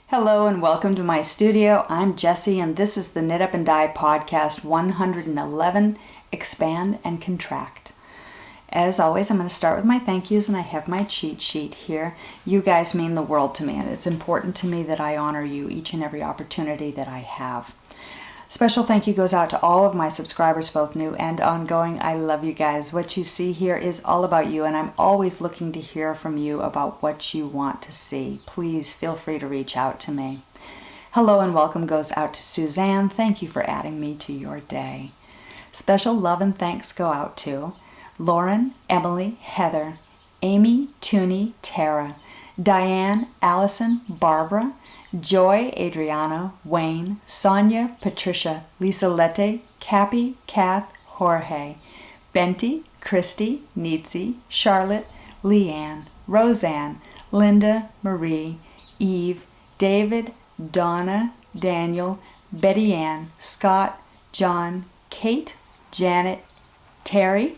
Hello and welcome to my studio. I'm Jessie and this is the Knit Up and Dye podcast 111, Expand and Contract. As always, I'm going to start with my thank yous and I have my cheat sheet here. You guys mean the world to me and it's important to me that I honor you each and every opportunity that I have. Special thank you goes out to all of my subscribers, both new and ongoing. I love you guys. What you see here is all about you, and I'm always looking to hear from you about what you want to see. Please feel free to reach out to me. Hello and welcome goes out to Suzanne. Thank you for adding me to your day. Special love and thanks go out to Lauren, Emily, Heather, Amy, Toonie, Tara, Diane, Allison, Barbara, Joy, Adriana, Wayne, Sonia, Patricia, Lisa Lette, Cappy, Kath, Jorge, Benty, Christy, Neetsy, Charlotte, Leanne, Roseanne, Linda, Marie, Eve, David, Donna, Daniel, Betty Ann, Scott, John, Kate, Janet, Terry,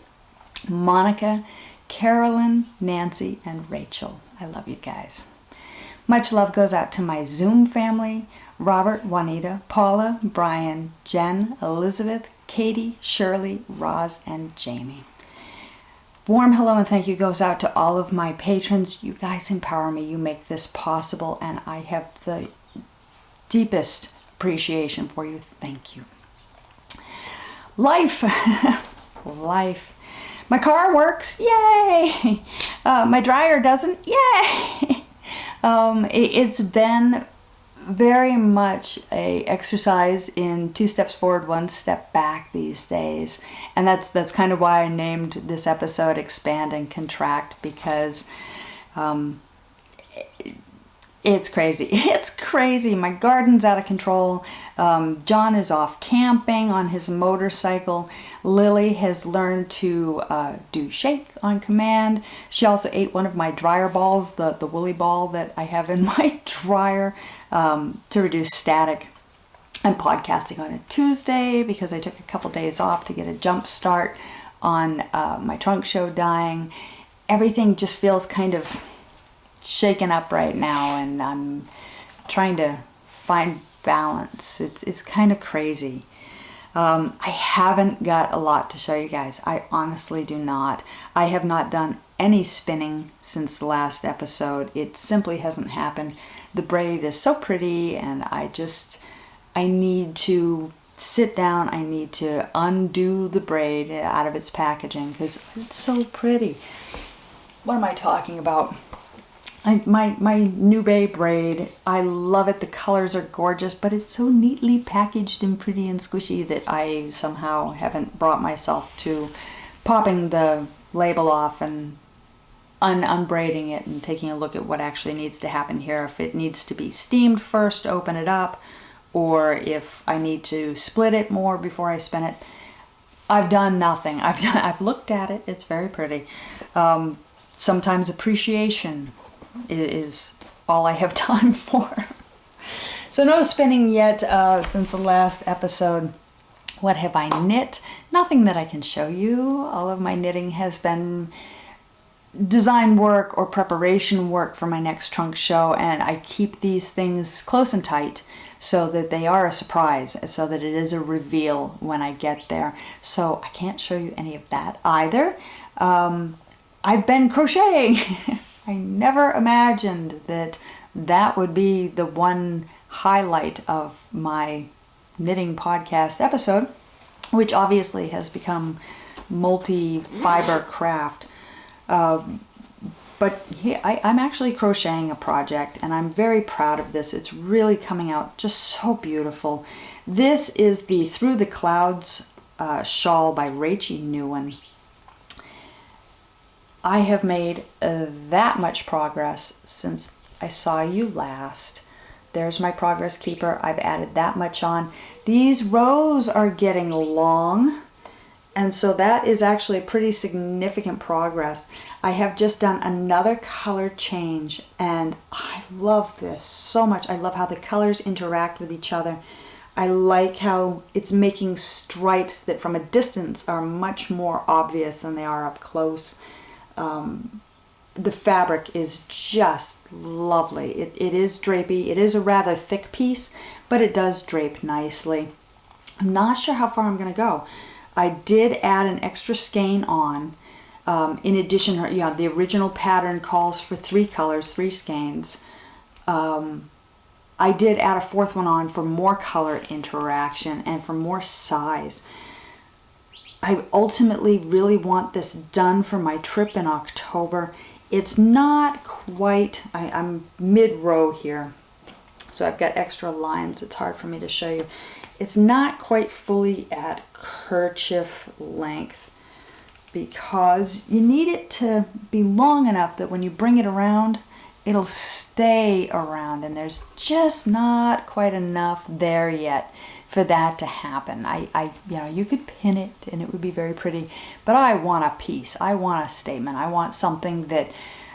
Monica, Carolyn, Nancy, and Rachel. I love you guys. Much love goes out to my Zoom family, Robert, Juanita, Paula, Brian, Jen, Elizabeth, Katie, Shirley, Roz, and Jamie. Warm hello and thank you goes out to all of my patrons. You guys empower me. You make this possible, and I have the deepest appreciation for you. Thank you. Life. Life. My car works. Yay! My dryer doesn't. Yay! It's been very much a exercise in 2 steps forward, 1 step back these days, and that's kind of why I named this episode Expand and Contract, because it's crazy. It's crazy. My garden's out of control. John is off camping on his motorcycle. Lily has learned to do shake on command. She also ate one of my dryer balls, the woolly ball that I have in my dryer to reduce static. I'm podcasting on a Tuesday because I took a couple days off to get a jump start on my trunk show dyeing. Everything just feels kind of shaken up right now, and I'm trying to find balance. It's kind of crazy. I haven't got a lot to show you guys. I honestly do not. I have not done any spinning since the last episode. It simply hasn't happened. The braid is so pretty, and I need to sit down. I need to undo the braid out of its packaging because it's so pretty. What am I talking about? My New Bay braid, I love it. The colors are gorgeous, but it's so neatly packaged and pretty and squishy that I somehow haven't brought myself to popping the label off and unbraiding it and taking a look at what actually needs to happen here. If it needs to be steamed first, open it up, or if I need to split it more before I spin it. I've done nothing. I've looked at it. It's very pretty. Sometimes appreciation is all I have time for. So no spinning yet since the last episode. What have I knit? Nothing that I can show you. All of my knitting has been design work or preparation work for my next trunk show, and I keep these things close and tight so that they are a surprise, so that it is a reveal when I get there. So I can't show you any of that either. I've been crocheting. I never imagined that would be the one highlight of my knitting podcast episode, which obviously has become multi-fiber craft. But yeah, I'm actually crocheting a project, and I'm very proud of this. It's really coming out just so beautiful. This is the Through the Clouds shawl by Rachy Newin. I have made that much progress since I saw you last. There's my progress keeper. I've added that much on. These rows are getting long, and so that is actually a pretty significant progress. I have just done another color change, and I love this so much. I love how the colors interact with each other. I like how it's making stripes that from a distance are much more obvious than they are up close. the fabric is just lovely. It is drapey. It is a rather thick piece, but it does drape nicely. I'm not sure how far I'm going to go. I did add an extra skein on. In addition, yeah, the original pattern calls for 3 colors, 3 skeins. I did add a 4th one on for more color interaction and for more size. I ultimately really want this done for my trip in October. It's not quite, I'm mid-row here, so I've got extra lines. It's hard for me to show you. It's not quite fully at kerchief length because you need it to be long enough that when you bring it around, it'll stay around, and there's just not quite enough there yet for that to happen. You know, you could pin it and it would be very pretty, but I want a piece. I want a statement. I want something that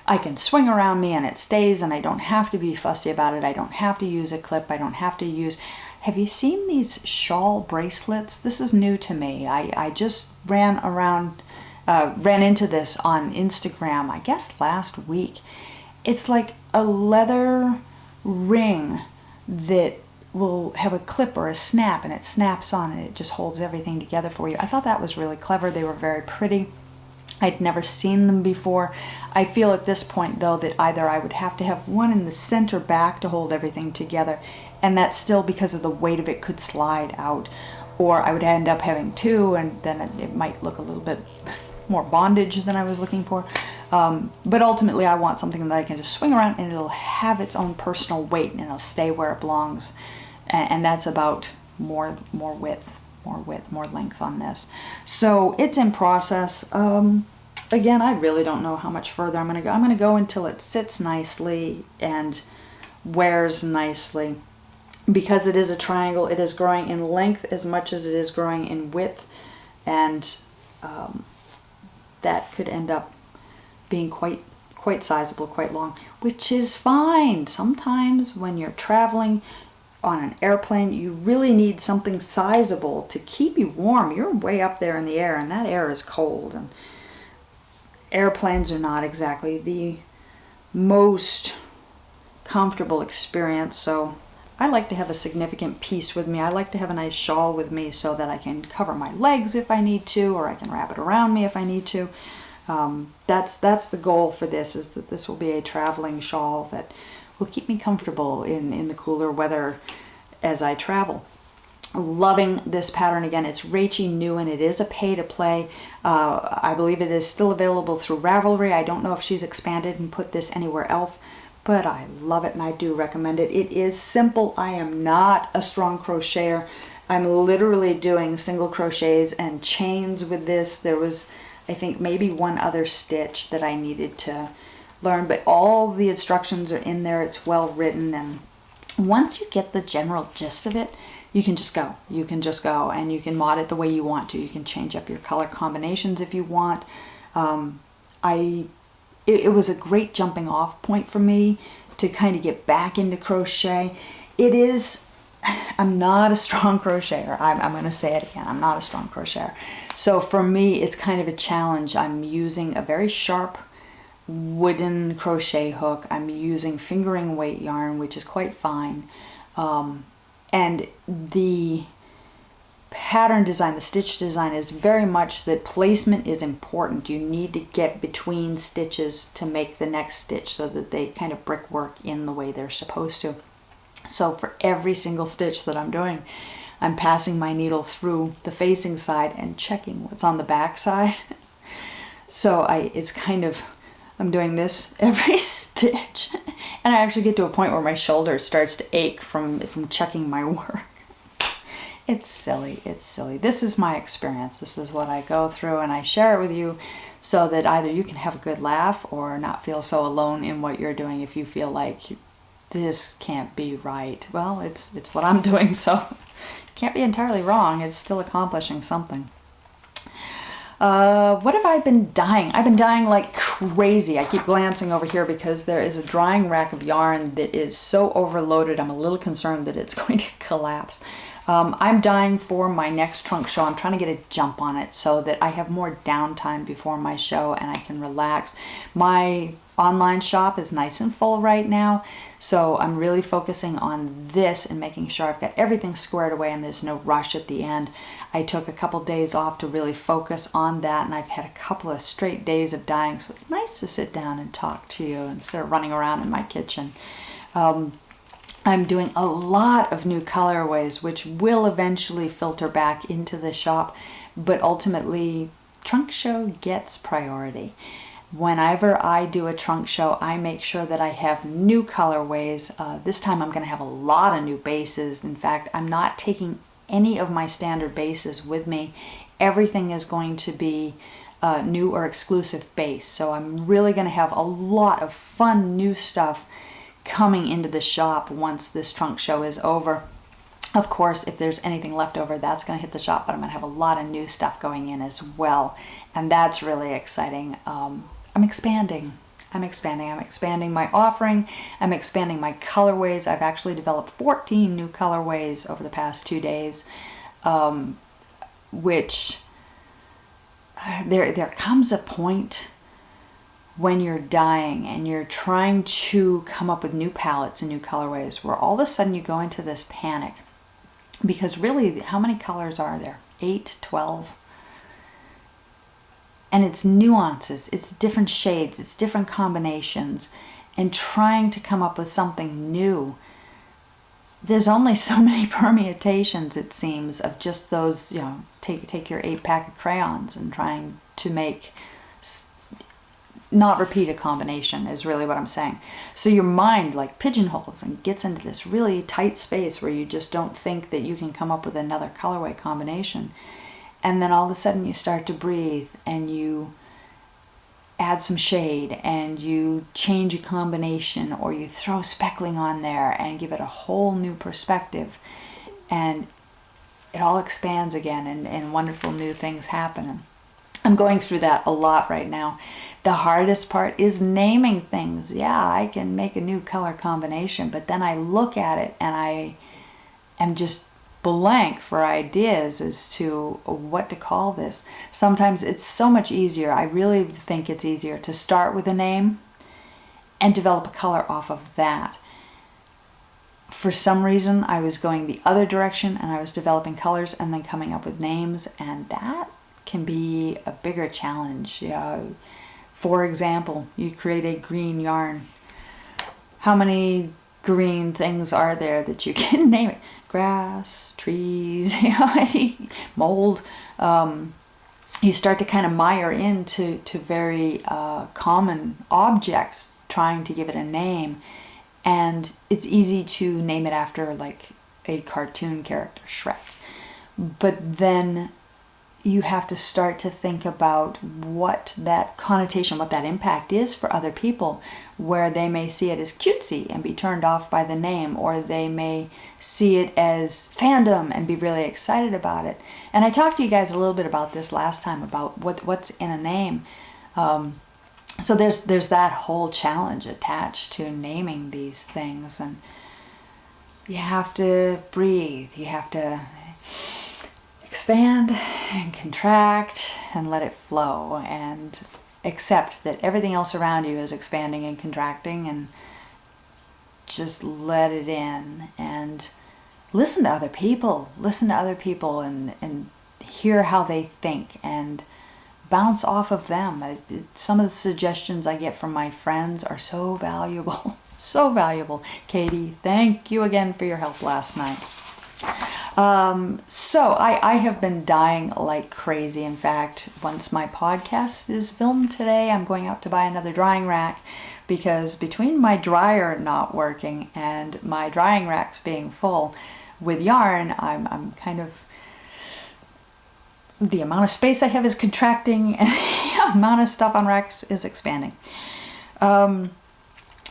I can swing around me and it stays, and I don't have to be fussy about it. I don't have to use a clip. I don't have to use... Have you seen these shawl bracelets? This is new to me. I just ran into this on Instagram, I guess last week. It's like a leather ring that will have a clip or a snap, and it snaps on and it just holds everything together for you. I thought that was really clever. They were very pretty. I'd never seen them before. I feel at this point though that either I would have to have one in the center back to hold everything together, and that's still because of the weight of it could slide out, or I would end up having 2, and then it might look a little bit more bondage than I was looking for. But ultimately I want something that I can just swing around and it'll have its own personal weight and it'll stay where it belongs. And that's about more width, more length on this. So it's in process. Again, I really don't know how much further I'm going to go. I'm going to go until it sits nicely and wears nicely. Because it is a triangle, it is growing in length as much as it is growing in width, and that could end up being quite sizable, quite long, which is fine. Sometimes when you're traveling on an airplane, you really need something sizable to keep you warm. You're way up there in the air, and that air is cold, and airplanes are not exactly the most comfortable experience, so I like to have a significant piece with me. I like to have a nice shawl with me so that I can cover my legs if I need to, or I can wrap it around me if I need to. That's the goal for this, is that this will be a traveling shawl that will keep me comfortable in the cooler weather as I travel. Loving this pattern. Again, it's Rachy Newin. It is a pay-to-play. I believe it is still available through Ravelry. I don't know if she's expanded and put this anywhere else, but I love it and I do recommend it. It is simple. I am not a strong crocheter. I'm literally doing single crochets and chains with this. There was, I think, maybe one other stitch that I needed to learn, but all the instructions are in there. It's well written, and once you get the general gist of it, you can just go. You can just go, and you can mod it the way you want to. You can change up your color combinations if you want. It was a great jumping off point for me to kind of get back into crochet. It is, I'm not a strong crocheter. I'm going to say it again. I'm not a strong crocheter. So for me, it's kind of a challenge. I'm using a very sharp wooden crochet hook. I'm using fingering weight yarn, which is quite fine. And the pattern design, the stitch design, is very much that placement is important. You need to get between stitches to make the next stitch so that they kind of brickwork in the way they're supposed to. So for every single stitch that I'm doing, I'm passing my needle through the facing side and checking what's on the back side. So it's kind of, I'm doing this every stitch, and I actually get to a point where my shoulder starts to ache from checking my work. It's silly, it's silly. This is my experience. This is what I go through, and I share it with you so that either you can have a good laugh or not feel so alone in what you're doing if you feel like this can't be right. Well, it's what I'm doing, so it can't be entirely wrong. It's still accomplishing something. What have I been dyeing? I've been dyeing like crazy. I keep glancing over here because there is a drying rack of yarn that is so overloaded. I'm a little concerned that it's going to collapse. I'm dyeing for my next trunk show. I'm trying to get a jump on it so that I have more downtime before my show and I can relax. My online shop is nice and full right now, so I'm really focusing on this and making sure I've got everything squared away and there's no rush at the end. I took a couple days off to really focus on that, and I've had a couple of straight days of dyeing, so it's nice to sit down and talk to you instead of running around in my kitchen. I'm doing a lot of new colorways, which will eventually filter back into the shop, but ultimately trunk show gets priority. Whenever I do a trunk show, I make sure that I have new colorways. This time I'm going to have a lot of new bases. In fact, I'm not taking any of my standard bases with me. Everything is going to be new or exclusive base. So I'm really going to have a lot of fun new stuff coming into the shop once this trunk show is over. Of course, if there's anything left over, that's going to hit the shop, but I'm going to have a lot of new stuff going in as well, and that's really exciting. I'm expanding my offering. I'm expanding my colorways. I've actually developed 14 new colorways over the past 2 days, which there comes a point when you're dyeing and you're trying to come up with new palettes and new colorways where all of a sudden you go into this panic, because really, how many colors are there? 8, 12? And it's nuances, it's different shades, it's different combinations, and trying to come up with something new. There's only so many permutations, it seems, of just those, you know, take your 8-pack of crayons and trying to make, not repeat a combination is really what I'm saying. So your mind like pigeonholes and gets into this really tight space where you just don't think that you can come up with another colorway combination. And then all of a sudden you start to breathe and you add some shade and you change a combination, or you throw speckling on there and give it a whole new perspective, and it all expands again, and wonderful new things happen. I'm going through that a lot right now. The hardest part is naming things. Yeah, I can make a new color combination, but then I look at it and I am just blank for ideas as to what to call this. Sometimes it's so much easier, I really think it's easier to start with a name and develop a color off of that. For some reason, I was going the other direction and I was developing colors and then coming up with names, and that can be a bigger challenge. For example, you create a green yarn. How many green things are there that you can name it? Grass, trees, mold. You start to kind of mire into very common objects, trying to give it a name. And it's easy to name it after like a cartoon character, Shrek. But then you have to start to think about what that connotation, what that impact is for other people, where they may see it as cutesy and be turned off by the name, or they may see it as fandom and be really excited about it. And I talked to you guys a little bit about this last time, about what's in a name. So there's that whole challenge attached to naming these things, and you have to breathe, you have to expand and contract and let it flow, and accept that everything else around you is expanding and contracting, and just let it in and listen to other people and hear how they think and bounce off of them. Some of the suggestions I get from my friends are so valuable. So valuable. Katie, thank you again for your help last night. So I have been dyeing like crazy. In fact, once my podcast is filmed today, I'm going out to buy another drying rack, because between my dryer not working and my drying racks being full with yarn, I'm kind of, the amount of space I have is contracting and the amount of stuff on racks is expanding.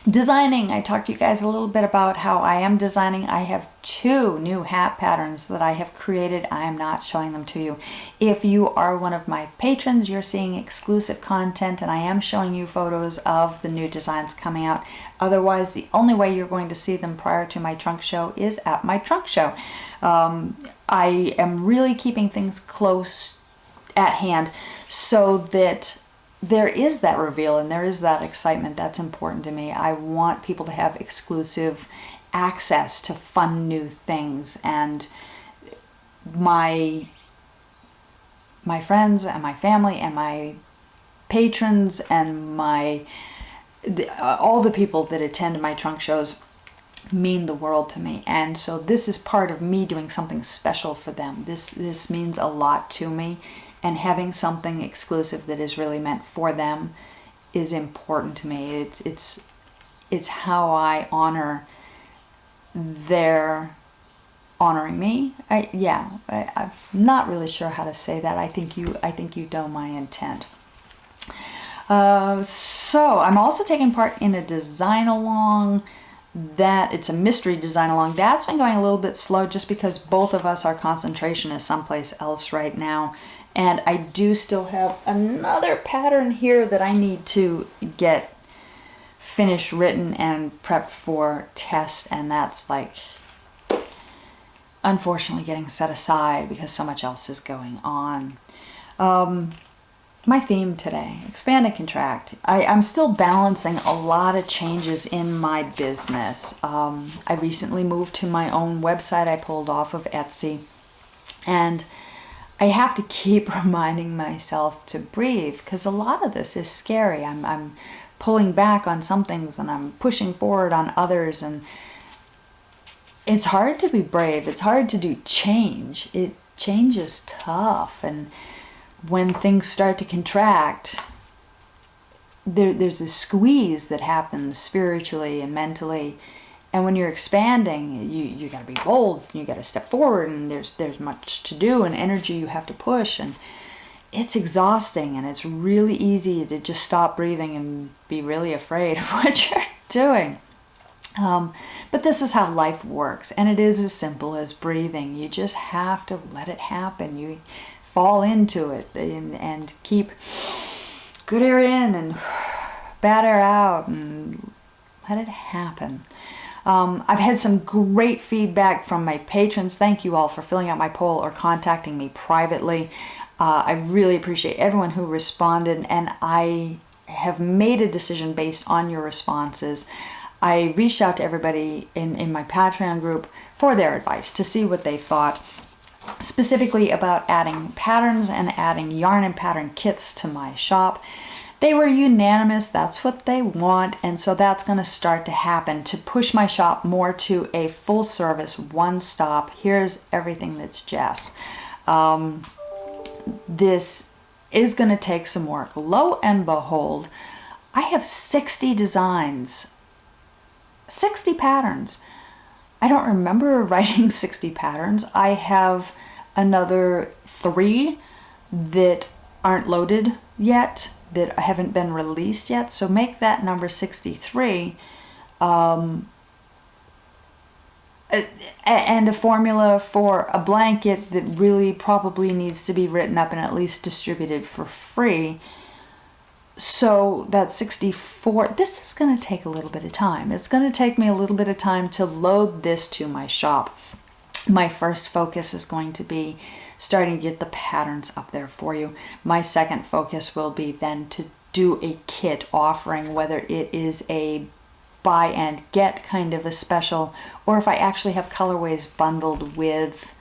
Designing, I talked to you guys a little bit about how I am designing. I have 2 new hat patterns that I have created. I am not showing them to you. If you are one of my patrons, you're seeing exclusive content, and I am showing you photos of the new designs coming out. Otherwise, the only way you're going to see them prior to my trunk show is at my trunk show. I am really keeping things close at hand so that there is that reveal and there is that excitement. That's important to me. I want people to have exclusive access to fun new things, and my friends and my family and my patrons and all the people that attend my trunk shows mean the world to me. And so this is part of me doing something special for them. This means a lot to me, and having something exclusive that is really meant for them is important to me. It's how I honor their honoring me. I'm not really sure how to say that. I think you know my intent. So I'm also taking part in a design along. It's a mystery design along. That's been going a little bit slow just because both of us, our concentration is someplace else right now. And I do still have another pattern here that I need to get finished, written, and prepped for test. And that's like, unfortunately, getting set aside because so much else is going on. My theme today, expand and contract. I'm still balancing a lot of changes in my business. I recently moved to my own website I pulled off of Etsy, and I have to keep reminding myself to breathe because a lot of this is scary. I'm pulling back on some things and I'm pushing forward on others, and it's hard to be brave. It's hard to do change. Change is tough, and when things start to contract, there's a squeeze that happens spiritually and mentally. And when you're expanding, you got to be bold. You got to step forward, and there's much to do and energy you have to push, and it's exhausting. And it's really easy to just stop breathing and be really afraid of what you're doing. But this is how life works, and it is as simple as breathing. You just have to let it happen. You fall into it and keep good air in and bad air out and let it happen. I've had some great feedback from my patrons. Thank you all for filling out my poll or contacting me privately. I really appreciate everyone who responded, and I have made a decision based on your responses. I reached out to everybody in my Patreon group for their advice to see what they thought, specifically about adding patterns and adding yarn and pattern kits to my shop. They were unanimous. That's what they want, and so that's going to start to happen to push my shop more to a full service, one stop. Here's everything that's Jess. This is going to take some work. Lo and behold, I have 60 designs, 60 patterns. I don't remember writing 60 patterns. I have another 3 that aren't loaded yet, that haven't been released yet. So make that number 63. And a formula for a blanket that really probably needs to be written up and at least distributed for free. So that's 64. This is going to take a little bit of time. It's going to take me a little bit of time to load this to my shop. My first focus is going to be starting to get the patterns up there for you. My second focus will be then to do a kit offering, whether it is a buy and get kind of a special, or if I actually have colorways bundled with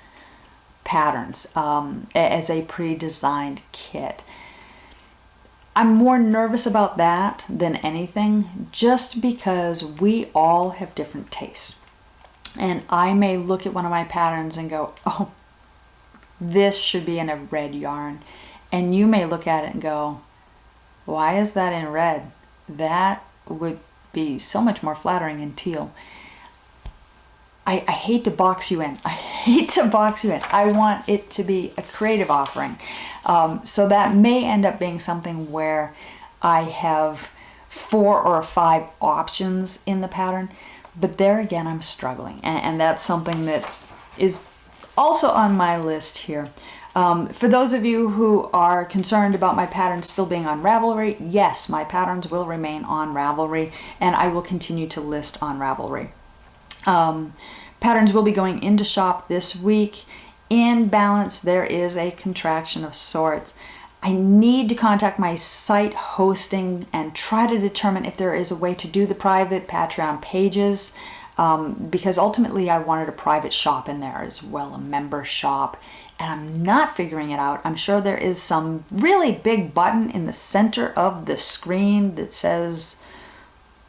patterns as a pre-designed kit. I'm more nervous about that than anything, just because we all have different tastes. And I may look at one of my patterns and go, oh, this should be in a red yarn. And you may look at it and go, why is that in red? That would be so much more flattering in teal. I hate to box you in. I hate to box you in. I want it to be a creative offering. So that may end up being something where I have 4 or 5 options in the pattern. But there again, I'm struggling. And that's something that is also on my list here. For those of you who are concerned about my patterns still being on Ravelry, yes, my patterns will remain on Ravelry, and I will continue to list on Ravelry. Patterns will be going into shop this week. In balance, there is a contraction of sorts. I need to contact my site hosting and try to determine if there is a way to do the private Patreon pages, because ultimately I wanted a private shop in there as well, a member shop, and I'm not figuring it out. I'm sure there is some really big button in the center of the screen that says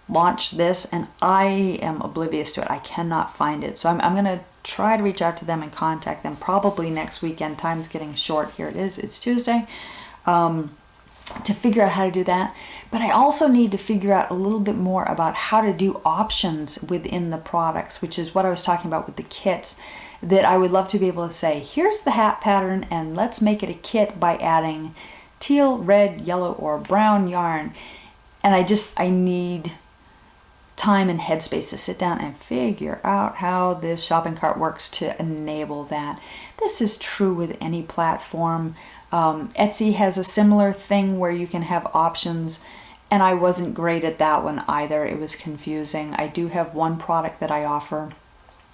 launch this, and I am oblivious to it. I cannot find it. So I'm going to try to reach out to them and contact them probably next weekend. Time's getting short. Here it is. It's Tuesday. To figure out how to do that. But I also need to figure out a little bit more about how to do options within the products, which is what I was talking about with the kits, that I would love to be able to say, here's the hat pattern and let's make it a kit by adding teal, red, yellow, or brown yarn. And I need time and headspace to sit down and figure out how this shopping cart works to enable that. This is true with any platform. Etsy has a similar thing where you can have options, and I wasn't great at that one either. It was confusing. I do have one product that I offer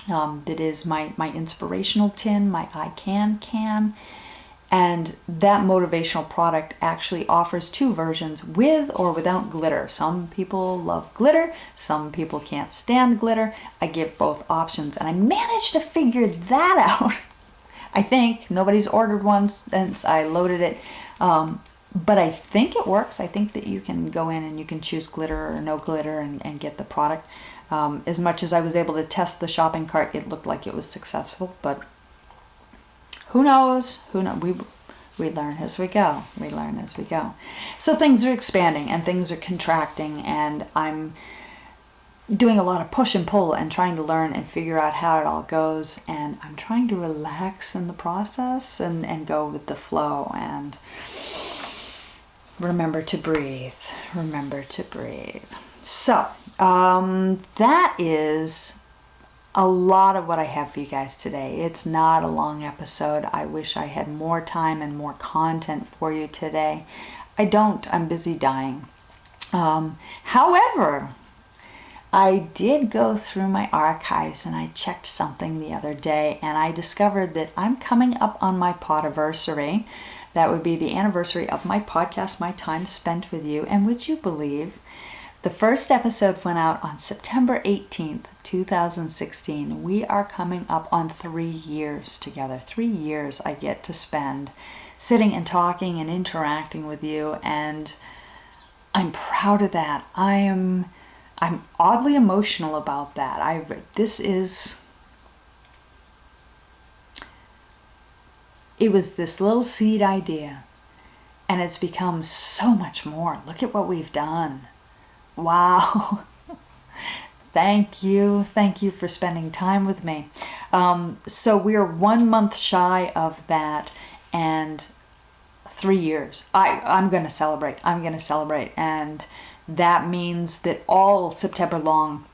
that is my inspirational tin, my I can, and that motivational product actually offers two versions, with or without glitter. Some people love glitter, some people can't stand glitter. I give both options, and I managed to figure that out. I think nobody's ordered one since I loaded it, but I think it works. I think that you can go in and you can choose glitter or no glitter and get the product. As much as I was able to test the shopping cart, it looked like it was successful, but who knows? Who knows? We learn as we go. We learn as we go. So things are expanding and things are contracting, and I'm doing a lot of push and pull and trying to learn and figure out how it all goes, and I'm trying to relax in the process and go with the flow and remember to breathe. Remember to breathe. So that is a lot of what I have for you guys today. It's not a long episode. I wish I had more time and more content for you today. I don't. I'm busy dying. However, I did go through my archives and I checked something the other day, and I discovered that I'm coming up on my Podiversary. That would be the anniversary of my podcast, My Time Spent With You. And would you believe, the first episode went out on September 18th, 2016. We are coming up on 3 years together. 3 years I get to spend sitting and talking and interacting with you, and I'm proud of that. I'm oddly emotional about that. It was this little seed idea, and it's become so much more. Look at what we've done. Wow. Thank you. Thank you for spending time with me. So we're 1 month shy of that, and 3 years. I'm going to celebrate. I'm going to celebrate. And that means that all September long,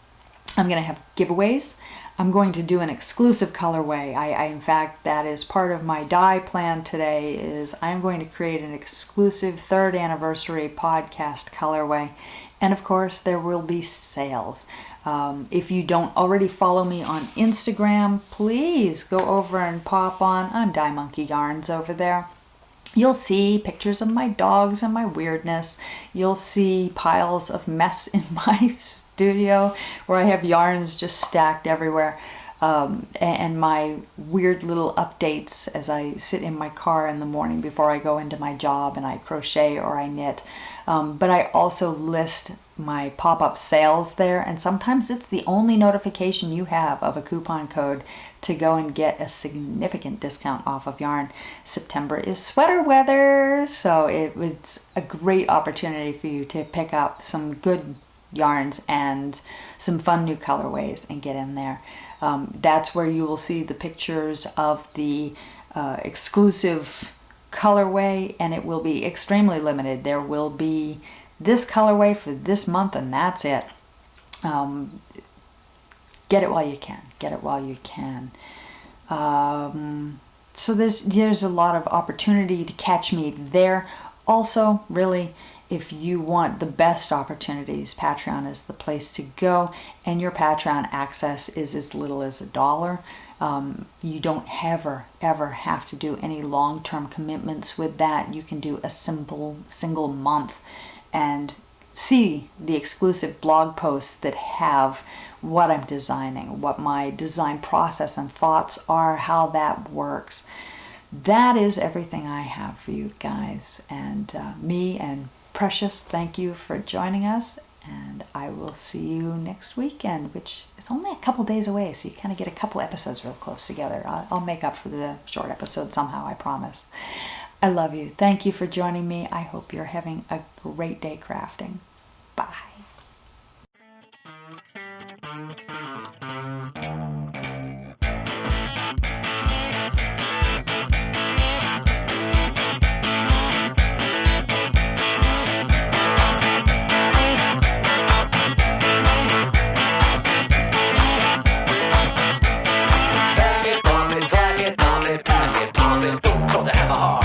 I'm going to have giveaways. I'm going to do an exclusive colorway. In fact, that is part of my dye plan today, is I'm going to create an exclusive 3rd anniversary podcast colorway. And of course, there will be sales. If you don't already follow me on Instagram, please go over and pop on. I'm Dye Monkey Yarns over there. You'll see pictures of my dogs and my weirdness. You'll see piles of mess in my studio where I have yarns just stacked everywhere. And my weird little updates as I sit in my car in the morning before I go into my job and I crochet or I knit. But I also list my pop-up sales there, and sometimes it's the only notification you have of a coupon code to go and get a significant discount off of yarn. September is sweater weather, so it's a great opportunity for you to pick up some good yarns and some fun new colorways and get in there. That's where you will see the pictures of the exclusive colorway, and it will be extremely limited. There will be this colorway for this month, and that's it. Get it while you can. Get it while you can. So there's a lot of opportunity to catch me there. Also, really, If you want the best opportunities, Patreon is the place to go, and your Patreon access is as little as $1. You don't ever have to do any long-term commitments with that. You can do a simple single month and see the exclusive blog posts that have what I'm designing, what my design process and thoughts are, how that works. That is everything I have for you guys. And me and Precious, thank you for joining us. And I will see you next weekend, which is only a couple days away, so you kind of get a couple episodes real close together. I'll make up for the short episode somehow, I promise. I love you. Thank you for joining me. I hope you're having a great day crafting. Bye. Pack it, pump it, pack it, pump it, pack it, pump it, boom, from the hammer hard.